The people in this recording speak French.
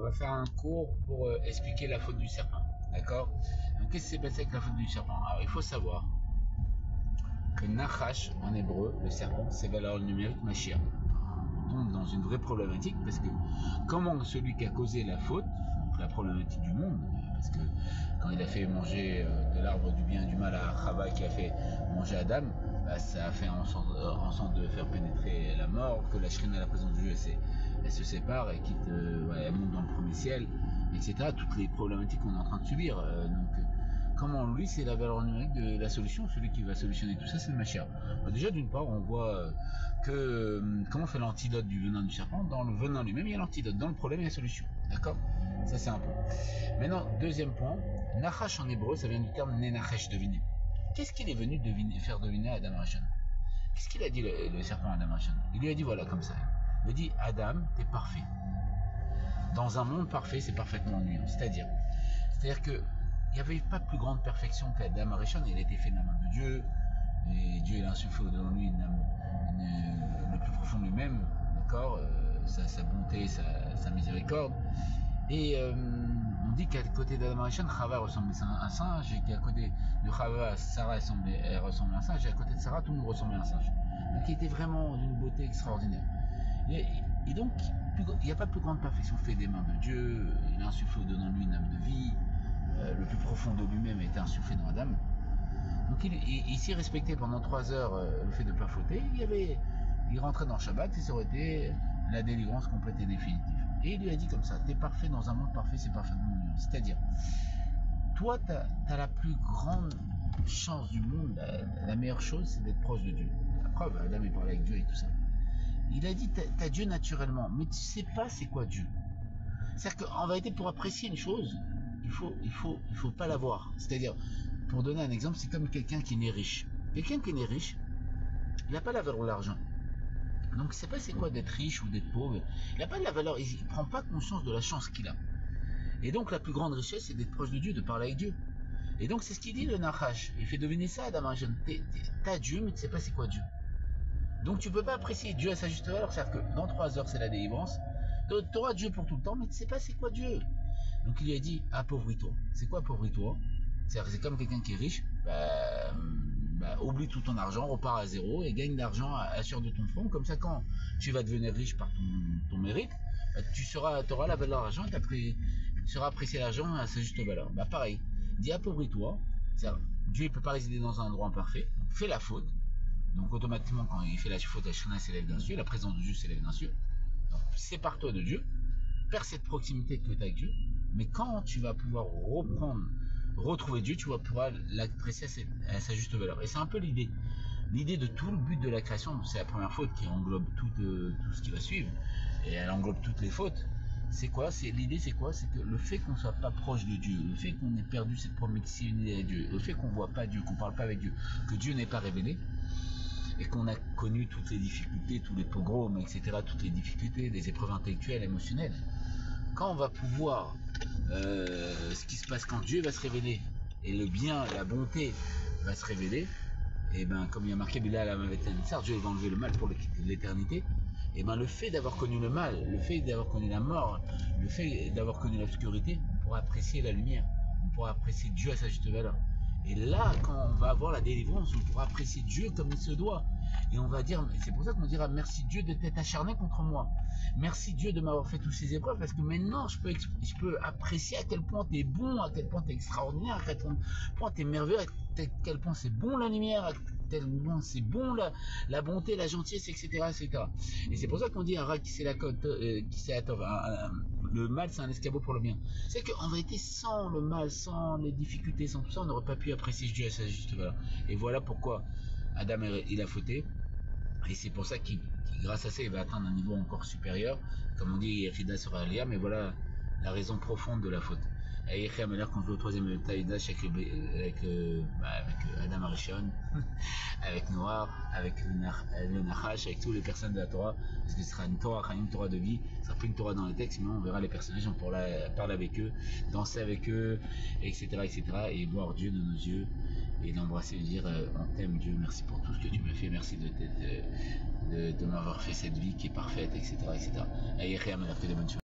on va faire un cours pour expliquer la faute du serpent. D'accord? Donc qu'est-ce qui s'est passé avec la faute du serpent? Alors il faut savoir que Nachash en hébreu, le serpent, c'est valeur numérique Mashiach. On tombe dans une vraie problématique parce que comment celui qui a causé la faute, la problématique du monde, parce que quand il a fait manger de l'arbre du bien et du mal à Chava qui a fait manger Adam, bah, ça a fait en sorte de faire pénétrer la mort, que la Shrina, la présence de Dieu, elle se sépare et quitte, elle monte dans le premier ciel, etc. Toutes les problématiques qu'on est en train de subir. Donc, comment lui, c'est la valeur numérique de la solution, celui qui va solutionner tout ça, c'est le Mashiach. Déjà, d'une part, on voit que comment on fait l'antidote du venin du serpent. Dans le venin lui-même, il y a l'antidote. Dans le problème, il y a la solution. D'accord? Ça, c'est un point. Maintenant, deuxième point, Nachash en hébreu, ça vient du terme Nenachesh, deviner. Qu'est-ce qu'il est venu faire deviner à Adam Rishon? Qu'est-ce qu'il a dit le serpent à Adam Rishon? Il lui a dit voilà, comme ça. Il lui a dit Adam, t'es parfait. Dans un monde parfait, c'est parfaitement ennuyant. C'est-à-dire que il n'y avait pas plus grande perfection qu'Adam Rishon. Il a été fait de la main de Dieu, et Dieu il a insufflé dans lui le plus profond de lui-même, d'accord, sa bonté, sa miséricorde. Et on dit qu'à côté d'Adam Rishon, Chava ressemblait à un singe, et qu'à côté de Chava, Sarah ressemblait à un singe, et à côté de Sarah, tout le monde ressemblait à un singe. Donc il était vraiment d'une beauté extraordinaire. Et donc, il n'y a pas plus grande perfection faite des mains de Dieu. Il a insufflé dans lui une âme de vie. Le plus profond de lui-même a été insufflé dans Adam. Donc il s'y respectait pendant 3 heures le fait de ne pas fauter. Il rentrait dans Shabbat et ça aurait été la délivrance complète et définitive. Et il lui a dit comme ça, t'es parfait dans un monde parfait, c'est parfaitement ennuyant. C'est-à-dire, toi, t'as la plus grande chance du monde, la meilleure chose, c'est d'être proche de Dieu. La preuve, Adam est parlé avec Dieu et tout ça. Il a dit, t'as Dieu naturellement, mais tu sais pas c'est quoi Dieu. C'est-à-dire qu'en vérité, pour apprécier une chose, il faut pas l'avoir. C'est-à-dire, pour donner un exemple, c'est comme quelqu'un qui est né riche. Quelqu'un qui est né riche, il n'a pas la valeur de l'argent. Donc, il ne sait pas c'est quoi d'être riche ou d'être pauvre. Il n'a pas la valeur, il ne prend pas conscience de la chance qu'il a. Et donc, la plus grande richesse, c'est d'être proche de Dieu, de parler avec Dieu. Et donc, c'est ce qu'il dit le Nachash. Il fait deviner ça à Adam Rishon. T'as Dieu, mais tu ne sais pas c'est quoi Dieu. Donc, tu ne peux pas apprécier Dieu à sa juste valeur. C'est-à-dire que dans 3 heures, c'est la délivrance. Tu auras Dieu pour tout le temps, mais tu ne sais pas c'est quoi Dieu. Donc il lui a dit, appauvris-toi. C'est quoi appauvris-toi? C'est comme quelqu'un qui est riche, oublie tout ton argent, repart à zéro et gagne de l'argent à sueur de ton front. Comme ça, quand tu vas devenir riche par ton mérite, tu auras la valeur de l'argent et tu sauras apprécier l'argent à sa juste valeur. Pareil, dis appauvris-toi. Dieu ne peut pas résider dans un endroit imparfait. Donc, fais la faute. Donc automatiquement, quand il fait la faute, la Shekhinah s'élève d'un cieux, la présence de Dieu s'élève d'un cieux. Donc sépare-toi de Dieu. Perds cette proximité que tu as avec Dieu, mais quand tu vas pouvoir retrouver Dieu, tu vas pouvoir l'apprécier à sa juste valeur. Et c'est un peu l'idée de tout le but de la création. C'est la première faute qui englobe tout ce qui va suivre, et elle englobe toutes les fautes. C'est quoi? L'idée, c'est quoi? C'est que le fait qu'on ne soit pas proche de Dieu, le fait qu'on ait perdu cette proximité à Dieu, le fait qu'on ne voit pas Dieu, qu'on ne parle pas avec Dieu, que Dieu n'est pas révélé, et qu'on a connu toutes les difficultés, tous les pogroms, etc., toutes les difficultés, des épreuves intellectuelles, émotionnelles. Quand on va pouvoir, ce qui se passe quand Dieu va se révéler, et le bien, la bonté va se révéler, et comme il y a marqué, Dieu va enlever le mal pour l'éternité, et le fait d'avoir connu le mal, le fait d'avoir connu la mort, le fait d'avoir connu l'obscurité, on pourra apprécier la lumière, on pourra apprécier Dieu à sa juste valeur. Et là, quand on va avoir la délivrance, on pourra apprécier Dieu comme il se doit. Et on va dire, c'est pour ça qu'on dira merci Dieu de t'être acharné contre moi. Merci Dieu de m'avoir fait toutes ces épreuves, parce que maintenant je peux apprécier à quel point tu es bon, à quel point tu es extraordinaire, à quel point tu es merveilleux, à quel point c'est bon la lumière, à quel point c'est bon la bonté, la gentillesse, etc. Et c'est pour ça qu'on dit un rat qui sait la cote, le mal c'est un escabeau pour le bien. C'est qu'en vérité, sans le mal, sans les difficultés, sans tout ça, on n'aurait pas pu apprécier Dieu à sa juste valeur. Et voilà pourquoi Adam il a fauté. Et c'est pour ça qu'il, grâce à ça, il va atteindre un niveau encore supérieur. Comme on dit, Rida sera Alia, mais voilà la raison profonde de la faute. Et quand on joue au 3e Taïdash avec Adam Rishon, avec Noir, avec le Nachash, avec toutes les personnes de la Torah, parce que ce sera une Torah de vie, ce sera pas une Torah dans les textes, mais on verra les personnages, on pourra parler avec eux, danser avec eux, etc., et voir Dieu de nos yeux, et l'embrasser et dire on t'aime Dieu, merci pour tout ce que tu m'as fait, merci de m'avoir fait cette vie qui est parfaite, etc. Et que de bonnes choses.